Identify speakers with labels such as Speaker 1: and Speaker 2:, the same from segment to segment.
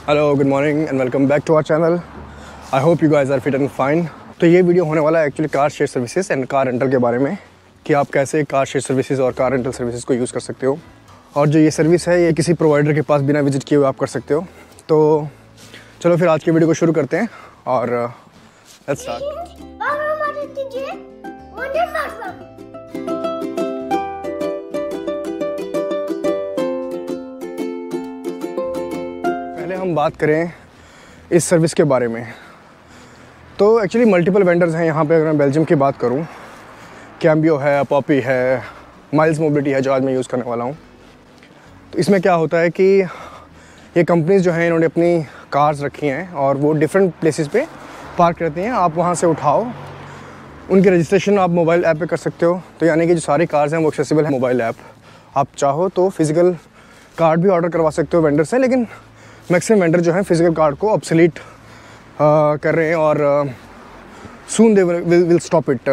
Speaker 1: Hello, good morning and welcome back to our channel. I hope you guys are fit and fine. तो ये video होने वाला है actually car share services and car rental के बारे में, कि आप कैसे कार शेयर सर्विसेज और कार रेंटल सर्विसेज को यूज़ कर सकते हो। और जो ये सर्विस है ये किसी प्रोवाइडर के पास बिना विजिट किए हुए आप कर सकते हो। तो चलो फिर आज की वीडियो को शुरू करते हैं और लेट्स स्टार्ट। पहले हम बात करें इस सर्विस के बारे में, तो एक्चुअली मल्टीपल वेंडर्स हैं यहाँ पे। अगर मैं बेल्जियम की बात करूँ, कैम्बियो है, पॉपी है, माइल्स मोबिलिटी है जो आज मैं यूज़ करने वाला हूँ। तो इसमें क्या होता है कि ये कंपनीज़ जो हैं इन्होंने अपनी कार्स रखी हैं और वो डिफरेंट प्लेसेस पे पार्क रहती हैं। आप वहाँ से उठाओ, उनकी रजिस्ट्रेशन आप मोबाइल ऐप पे कर सकते हो। तो यानी कि जो सारी कार्स हैं वो एक्सेसिबल है मोबाइल ऐप। आप चाहो तो फिज़िकल कार्ड भी ऑर्डर करवा सकते हो वेंडर से, लेकिन मैक्सिमम वेंडर जो हैं फिज़िकल कार्ड को ऑब्सोलीट कर रहे हैं और soon they will stop it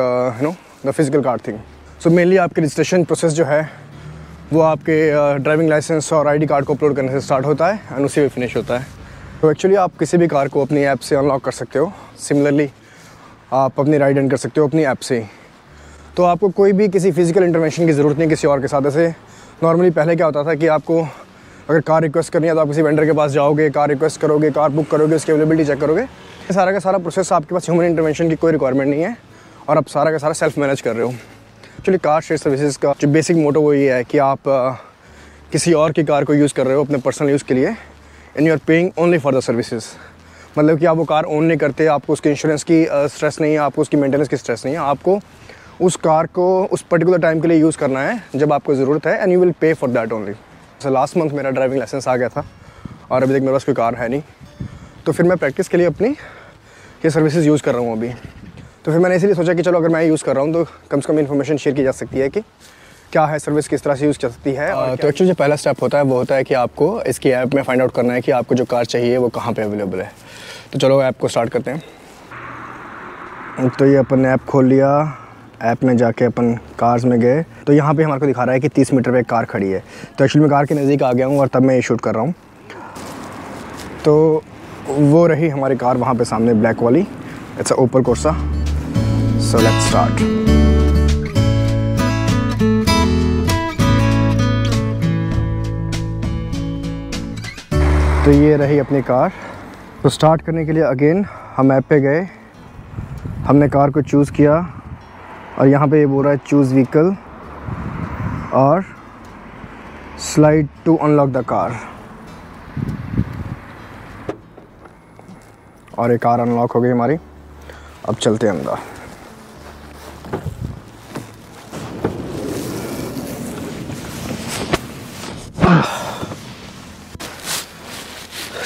Speaker 1: the physical card thing. So mainly आपकी रजिस्ट्रेशन प्रोसेस जो है वो आपके ड्राइविंग लाइसेंस और आईडी कार्ड को अपलोड करने से स्टार्ट होता है एंड उसी में फिनिश होता है। तो एक्चुअली आप किसी भी कार को अपनी ऐप से अनलॉक कर सकते हो। सिमिलरली आप अपनी राइड एंड कर सकते हो अपनी ऐप से ही। तो आपको कोई भी किसी फिज़िकल इंटरवेंशन की ज़रूरत नहीं किसी और के साथ। ऐसे नॉर्मली पहले क्या होता था कि आपको अगर कार रिक्वेस्ट करनी है तो आप किसी वेंडर के पास जाओगे, कार रिक्वेस्ट करोगे, कार बुक करोगे, उसकी अवेलेबिलिटी चेक करोगे। सारा का सारा प्रोसेस आपके पास ह्यूमन इंटरवेंशन की कोई रिक्वायरमेंट नहीं है और आप सारा का सारा सेल्फ मैनेज कर रहे हो। एक्चुअली कार शेयर सर्विसेज का जो बेसिक मोटो वो ये है कि आप किसी और की कार को यूज़ कर रहे हो अपने पर्सनल यूज़ के लिए and you are paying only for the services. मतलब कि आप वो कार ओन नहीं करते, आपको उसके इंश्योरेंस की स्ट्रेस नहीं है, आपको उसकी मेंटेनेंस की स्ट्रेस नहीं है। आपको उस कार को उस पर्टिकुलर टाइम के लिए यूज़ करना है जब आपको ज़रूरत है and you will pay for that only. तो लास्ट मंथ मेरा ड्राइविंग लाइसेंस आ गया था और अभी तक मेरे पास कोई कार है नहीं, तो फिर मैं प्रैक्टिस के लिए अपनी ये सर्विसेज यूज़ कर रहा हूँ अभी। तो फिर मैंने इसीलिए सोचा कि चलो अगर मैं यूज़ कर रहा हूँ तो कम से कम इन्फॉर्मेशन शेयर की जा सकती है कि क्या है सर्विस, किस तरह से यूज़ कर सकती है। तो एक्चुअली जो पहला स्टेप होता है वो होता है कि आपको इसकी ऐप में फाइंड आउट करना है कि आपको जो कार चाहिए वो कहाँ पे अवेलेबल है। तो चलो ऐप को स्टार्ट करते हैं। तो ये अपन ने ऐप खोल लिया, ऐप में जाके अपन कार्स में गए तो यहाँ पे हमारे को दिखा रहा है कि 30 मीटर पे एक कार खड़ी है। तो एक्चुअली मैं कार के नज़दीक आ गया हूँ और तब मैं ये शूट कर रहा हूँ। तो वो रही हमारी कार वहाँ पे सामने, ब्लैक वाली। It's a Opel Corsa. So let's start. तो ये रही अपनी कार। तो स्टार्ट करने के लिए अगेन हम ऐप पे गए, हमने कार को चूज़ किया और यहाँ पे ये बोल रहा है चूज़ व्हीकल और slide to unlock the car. और ये कार अनलॉक हो गई हमारी। अब चलते हैं अंदर।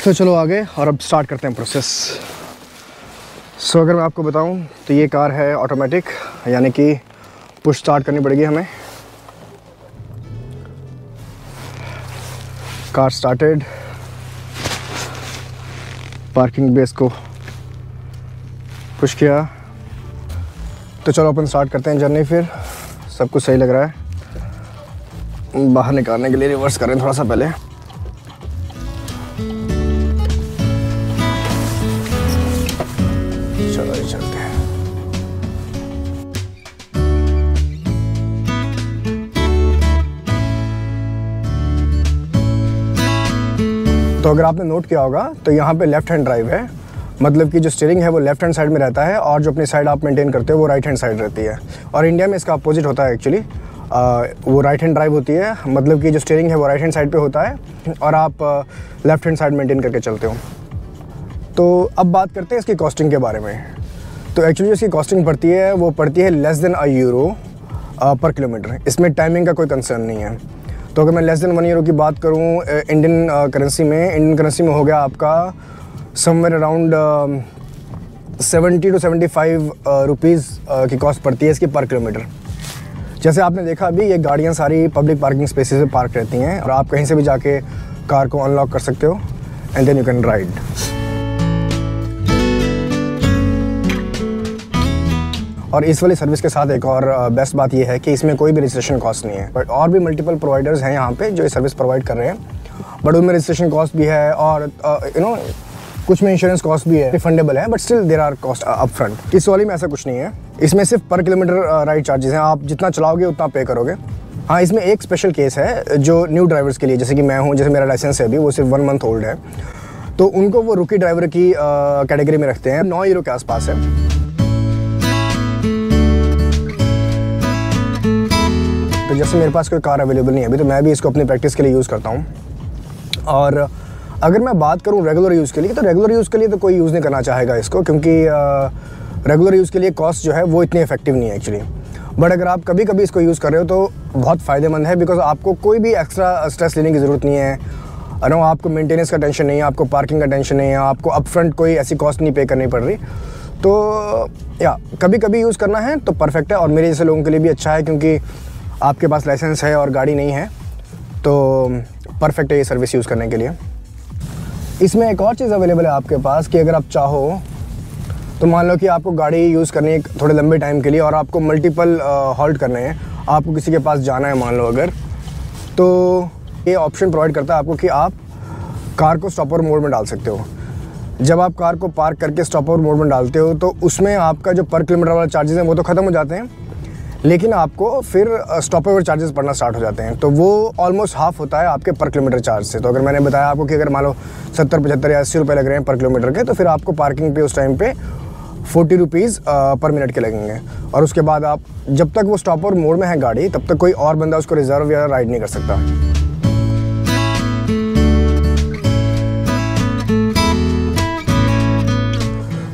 Speaker 1: तो चलो आगे और अब स्टार्ट करते हैं प्रोसेस। सो अगर मैं आपको बताऊं तो ये कार है ऑटोमेटिक, यानी कि पुश स्टार्ट करनी पड़ेगी हमें। कार स्टार्टेड, पार्किंग बेस को पुश किया। तो चलो अपन स्टार्ट करते हैं जर्नी। फिर सब कुछ सही लग रहा है। बाहर निकालने के लिए रिवर्स करें थोड़ा सा पहले। चलो ये चलते हैं। तो अगर आपने नोट किया होगा तो यहाँ पे लेफ्ट हैंड ड्राइव है, मतलब कि जो स्टीयरिंग है वो लेफ्ट हैंड साइड में रहता है और जो अपनी साइड आप मेंटेन करते हो वो राइट हैंड साइड रहती है। और इंडिया में इसका अपोजिट होता है एक्चुअली, वो राइट हैंड ड्राइव होती है, मतलब कि जो स्टीयरिंग है वो राइट हैंड साइड पे होता है और आप लेफ्ट हैंड साइड मेंटेन करके चलते हो। तो अब बात करते हैं इसकी कॉस्टिंग के बारे में। तो एक्चुअली इसकी कॉस्टिंग पड़ती है वो पड़ती है लेस देन €1 पर किलोमीटर। इसमें टाइमिंग का कोई कंसर्न नहीं है। तो अगर मैं लेस देन €1 की बात करूँ इंडियन करेंसी में हो गया आपका समवेयर अराउंड 70 to 75 रुपीज़ की कॉस्ट पड़ती है इसकी पर किलोमीटर। जैसे आपने देखा अभी ये गाड़ियाँ सारी पब्लिक पार्किंग स्पेसेस में पार्क रहती हैं और आप कहीं से भी जाके कार को अनलॉक कर सकते हो and then you can ride. और इस वाली सर्विस के साथ एक और बेस्ट बात ये है कि इसमें कोई भी रजिस्ट्रेशन कॉस्ट नहीं है। बट और भी मल्टीपल प्रोवाइडर्स हैं यहाँ पे जो ये सर्विस प्रोवाइड कर रहे हैं बट उनमें रजिस्ट्रेशन कॉस्ट भी है और कुछ में इंश्योरेंस कॉस्ट भी है, रिफंडेबल है, but still there are cost up front. इस वाली में ऐसा कुछ नहीं है, इसमें सिर्फ पर किलोमीटर राइड चार्जेस हैं, आप जितना चलाओगे उतना पे करोगे। हाँ, इसमें एक स्पेशल केस है जो न्यू ड्राइवर्स के लिए, जैसे कि मैं हूँ, जैसे मेरा लाइसेंस है अभी, वो सिर्फ 1 मंथ ओल्ड है, तो उनको वो रुकी ड्राइवर की कैटेगरी में रखते हैं। 9 यूरो के आसपास है। तो जैसे मेरे पास कोई कार अवेलेबल नहीं है अभी, तो मैं भी इसको अपनी प्रैक्टिस के लिए यूज़ करता हूँ। और अगर मैं बात करूँ रेगुलर यूज़ के लिए, तो रेगुलर यूज़ के लिए तो कोई यूज़ नहीं करना चाहेगा इसको, क्योंकि रेगुलर यूज़ के लिए कॉस्ट जो है वो इतनी इफेक्टिव नहीं है एक्चुअली। बट अगर आप कभी कभी इसको यूज़ कर रहे हो तो बहुत फ़ायदेमंद है, बिकॉज आपको कोई भी एक्स्ट्रा स्ट्रेस लेने की ज़रूरत नहीं है। आपको मेंटेनेंस का टेंशन नहीं है, आपको पार्किंग का टेंशन नहीं है, आपको अपफ्रंट कोई ऐसी कॉस्ट नहीं पे करनी पड़ रही। तो या कभी कभी यूज़ करना है तो परफेक्ट है, और मेरे जैसे लोगों के लिए भी अच्छा है, क्योंकि आपके पास लाइसेंस है और गाड़ी नहीं है तो परफेक्ट है ये सर्विस यूज़ करने के लिए। इसमें एक और चीज़ अवेलेबल है आपके पास कि अगर आप चाहो तो मान लो कि आपको गाड़ी यूज़ करनी है थोड़े लंबे टाइम के लिए और आपको मल्टीपल हॉल्ट करने हैं, आपको किसी के पास जाना है मान लो अगर, तो ये ऑप्शन प्रोवाइड करता है आपको कि आप कार को स्टॉपर मोड में डाल सकते हो। जब आप कार को पार्क करके स्टॉपर मोड में डालते हो तो उसमें आपका जो पर किलोमीटर वाला चार्जेस हैं वो तो ख़त्म हो जाते हैं, लेकिन आपको फिर स्टॉपर चार्जेस पड़ना स्टार्ट हो जाते हैं। तो वो ऑलमोस्ट हाफ होता है आपके पर किलोमीटर चार्ज से। तो अगर मैंने बताया आपको कि अगर मान लो 70, 75 या 80 रुपये लग रहे हैं पर किलोमीटर के, तो फिर आपको पार्किंग पे उस टाइम पे 40 रुपीज़ पर मिनट के लगेंगे। और उसके बाद आप जब तक वो स्टॉपर मोड में है गाड़ी, तब तक कोई और बंदा उसको रिजर्व या राइड नहीं कर सकता।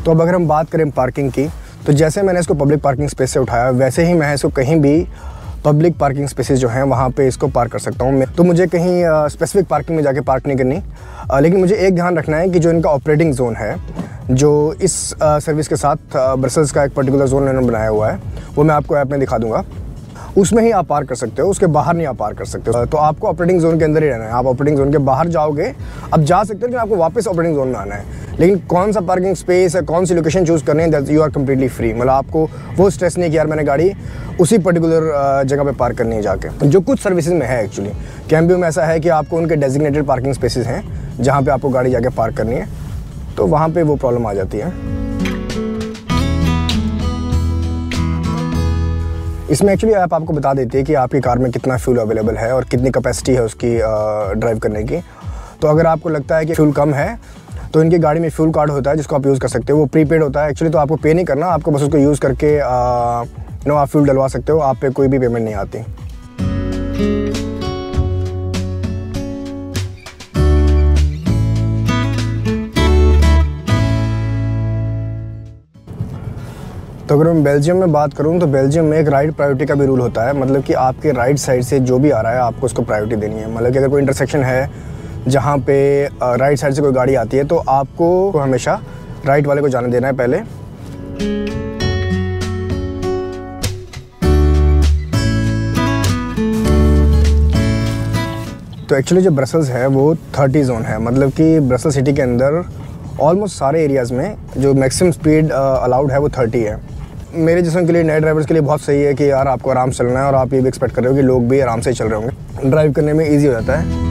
Speaker 1: तो अब अगर हम बात करें पार्किंग की, तो जैसे मैंने इसको पब्लिक पार्किंग स्पेस से उठाया, वैसे ही मैं इसको कहीं भी पब्लिक पार्किंग स्पेसेस जो हैं वहाँ पे इसको पार्क कर सकता हूँ। तो मुझे कहीं स्पेसिफिक पार्किंग में जाके पार्क नहीं करनी, लेकिन मुझे एक ध्यान रखना है कि जो इनका ऑपरेटिंग जोन है, जो इस सर्विस के साथ ब्रसेल्स का एक पर्टिकुलर जोन इन्होंने बनाया हुआ है, वो मैं आपको ऐप में दिखा दूँगा, उसमें ही आप पार्क कर सकते हो, उसके बाहर नहीं आप पार्क कर सकते हो। तो आपको ऑपरेटिंग जोन के अंदर ही रहना है। आप ऑपरेटिंग जोन के बाहर जाओगे, अब जा सकते हो, लेकिन आपको वापस ऑपरेटिंग जोन में आना है। लेकिन कौन सा पार्किंग स्पेस है, कौन सी लोकेशन चूज़ करनी है, that you are completely free. मतलब आपको वो स्ट्रेस नहीं कि यार मैंने गाड़ी उसी पर्टिकुलर जगह पे पार्क करनी है जाके, जो कुछ सर्विसेज में है एक्चुअली। कैम्बियो में ऐसा है कि आपको उनके डेजिग्नेटेड पार्किंग स्पेसेस हैं जहाँ पे आपको गाड़ी जाके पार्क करनी है, तो वहाँ पे वो प्रॉब्लम आ जाती है। इसमें एक्चुअली ऐप आपको बता देती है कि आपकी कार में कितना फ्यूल अवेलेबल है और कितनी कैपेसिटी है उसकी ड्राइव करने की। तो अगर आपको लगता है कि फ्यूल कम है, तो इनकी गाड़ी में फ्यूल कार्ड होता है जिसको आप यूज़ कर सकते हो। वो प्रीपेड होता है एक्चुअली, तो आपको पे नहीं करना, आपको बस उसको यूज़ करके आप फ्यूल डलवा सकते हो, आप पे कोई भी पेमेंट नहीं आती। तो अगर मैं बेल्जियम में बात करूं, तो बेल्जियम में एक राइड प्रायोरिटी का भी रूल होता है। मतलब कि आपके राइट साइड से जो भी आ रहा है आपको उसको प्रायोरिटी देनी है। मतलब कि अगर कोई इंटरसेक्शन है जहां पे राइट साइड से कोई गाड़ी आती है, तो आपको हमेशा राइट वाले को जाने देना है पहले। तो एक्चुअली जो ब्रसेल्स है वो 30 जोन है। मतलब कि ब्रसेल सिटी के अंदर ऑलमोस्ट सारे एरियाज़ में जो मैक्सिमम स्पीड अलाउड है वो 30 है। मेरे जैसे के लिए, नए ड्राइवर्स के लिए बहुत सही है कि यार आपको आराम से चलना है, और आप ये भी एक्सपेक्ट कर रहे हो कि लोग भी आराम से ही चल रहे होंगे, ड्राइव करने में ईजी हो जाता है।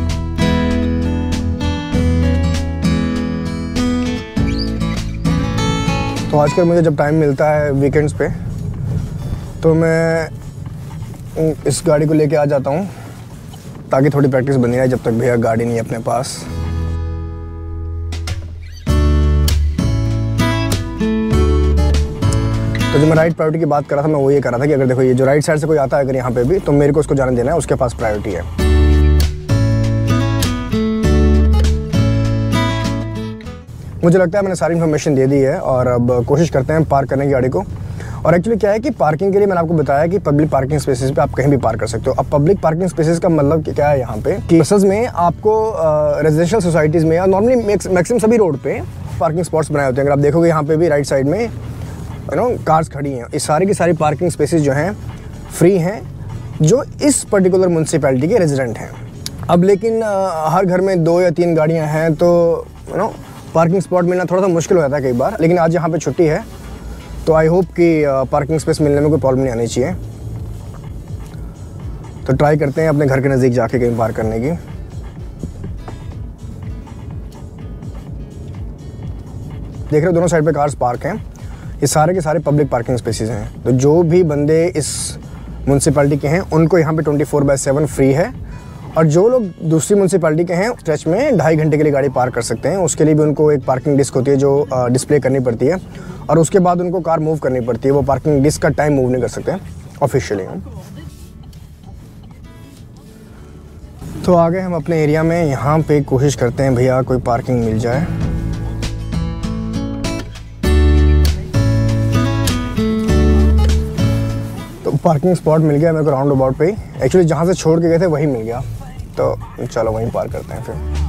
Speaker 1: तो आजकल मुझे जब टाइम मिलता है वीकेंड्स पे, तो मैं इस गाड़ी को लेके आ जाता हूँ ताकि थोड़ी प्रैक्टिस बनी रहे जब तक भैया गाड़ी नहीं है अपने पास। तो जो मैं राइट प्रायोरिटी की बात कर रहा था, मैं वो ये कर रहा था कि अगर देखो ये जो राइट साइड से कोई आता है अगर यहाँ पे भी, तो मेरे को उसको जाने देना है, उसके पास प्रायोरिटी है। मुझे लगता है मैंने सारी इन्फॉर्मेशन दे दी है, और अब कोशिश करते हैं पार्क करने की गाड़ी को। और एक्चुअली क्या है कि पार्किंग के लिए मैंने आपको बताया कि पब्लिक पार्किंग स्पेसेस पे आप कहीं भी पार्क कर सकते हो। अब पब्लिक पार्किंग स्पेसेस का मतलब क्या है यहाँ पे कि बसेस में आपको रेजिडेंशियल सोसाइटीज़ में, और नॉर्मली मैक्सिमम सभी रोड पे पार्किंग स्पॉट्स बनाए होते हैं। अगर आप देखोगे यहाँ पे भी राइट साइड में कार्स खड़ी हैं, इस सारी की सारी पार्किंग स्पेसेस जो हैं फ्री हैं, जो इस पर्टिकुलर म्यूनसिपैलिटी के रेजिडेंट हैं। अब लेकिन हर घर में 2 या 3 गाड़ियाँ हैं, तो पार्किंग स्पॉट मिलना थोड़ा सा मुश्किल हो जाता है कई बार। लेकिन आज यहाँ पे छुट्टी है, तो आई होप कि पार्किंग स्पेस मिलने में कोई प्रॉब्लम नहीं आनी चाहिए। तो ट्राई करते हैं अपने घर के नज़दीक जाके कहीं पार्क करने की। देख रहे हो दोनों साइड पे कार्स पार्क हैं, ये सारे के सारे पब्लिक पार्किंग स्पेसेस हैं। तो जो भी बंदे इस म्यूनसिपैलिटी के हैं उनको यहाँ पे 24/7 फ्री है, और जो लोग दूसरी म्यूनसिपैलिटी के हैं स्ट्रेच में 2.5 घंटे के लिए गाड़ी पार्क कर सकते हैं। उसके लिए भी उनको एक पार्किंग डिस्क होती है जो डिस्प्ले करनी पड़ती है, और उसके बाद उनको कार मूव करनी पड़ती है। वो पार्किंग डिस्क का टाइम मूव नहीं कर सकते ऑफिशियली। तो आगे हम अपने एरिया में यहाँ पे कोशिश करते हैं भैया कोई पार्किंग मिल जाए। तो पार्किंग स्पॉट मिल गया मेरे को राउंड अबाउट पे ही, एक्चुअली जहाँ से छोड़ के गए थे वही मिल गया, तो चलो वहीं पार्क करते हैं फिर।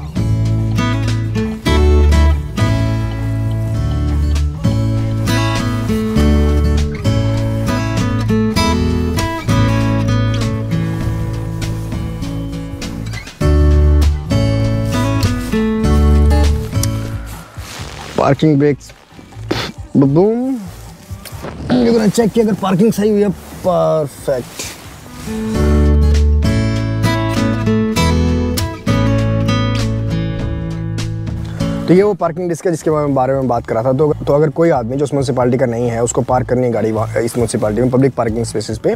Speaker 1: पार्किंग ब्रेक्स बूम, चेक किया अगर पार्किंग सही हुई है। परफेक्ट। तो ये वो पार्किंग डिस्क है जिसके बारे में बात करा था। तो अगर कोई आदमी जो उस म्यूनसिपैलिटी का नहीं है उसको पार्क करनी है गाड़ी इस म्यूनसिपैलिटी में पब्लिक पार्किंग स्पेसेस पे,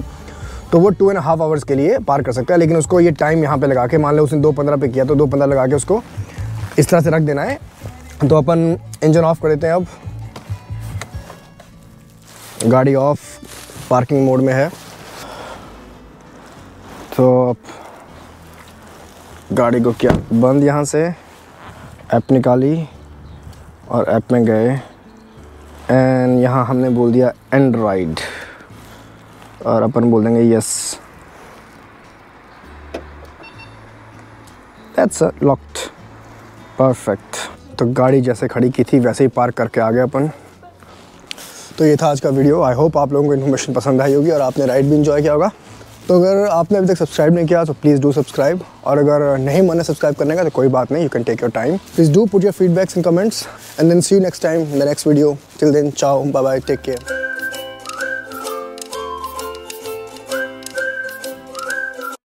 Speaker 1: तो वो 2.5 आवर्स के लिए पार्क कर सकता है। लेकिन उसको ये टाइम यहाँ पे लगा के, मान लो उसने 2:15 पे किया तो 2:15 लगा के उसको इस तरह से रख देना है। तो अपन इंजन ऑफ कर देते हैं, अब गाड़ी ऑफ पार्किंग मोड में है। तो अब गाड़ी को क्या बंद, यहाँ से ऐप निकाली और ऐप में गए, एंड यहाँ हमने बोल दिया एंड्रॉइड, और अपन बोल देंगे यस। That's locked. परफेक्ट। तो गाड़ी जैसे खड़ी की थी वैसे ही पार्क करके आ गए अपन। तो ये था आज का वीडियो। आई होप आप लोगों को इन्फॉर्मेशन पसंद आई होगी और आपने राइड भी इंजॉय किया होगा। तो अगर आपने अभी तक सब्सक्राइब नहीं किया तो प्लीज़ डू सब्सक्राइब, और अगर नहीं मन है सब्सक्राइब करने का तो कोई बात नहीं, you can take your time. Please do put your feedbacks in comments, and then see you next time in the next video. Till then, ciao, bye bye, take care.